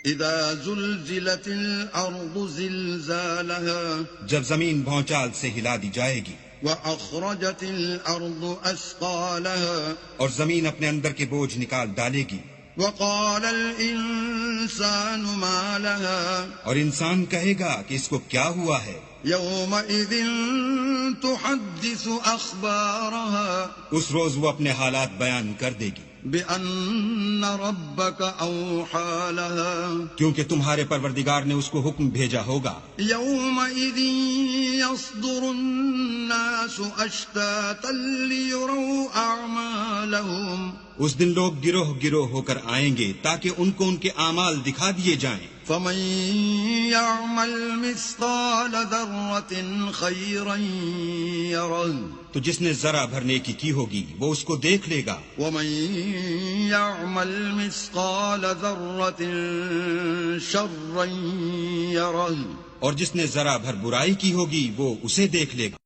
اذا زلزلت الارض زلزالها جب زمین بھونچال سے ہلا دی جائے گی، واخرجت الارض اثقالها اور زمین اپنے اندر کے بوجھ نکال ڈالے گی، وقال الانسان ما لها اور انسان کہے گا کہ اس کو کیا ہوا ہے۔ يومئذ تحدث اخبارها اس روز وہ اپنے حالات بیان کر دے گی بأن ربك اوحى لها کیونکہ تمہارے پروردگار نے اس کو حکم بھیجا ہوگا۔ يومئذ يصدر الناس اشتاتا ليروا اعمالهم اس دن لوگ گروہ گروہ ہو کر آئیں گے تاکہ ان کو ان کے اعمال دکھا دیے جائیں۔ فمن يعمل مثقال ذرة خيرا يره تو جس نے ذرا بھر نیکی کی ہوگی وہ اس کو دیکھ لے گا، ومن يعمل مثقال ذرة شرا يره اور جس نے ذرا بھر برائی کی ہوگی وہ اسے دیکھ لے گا۔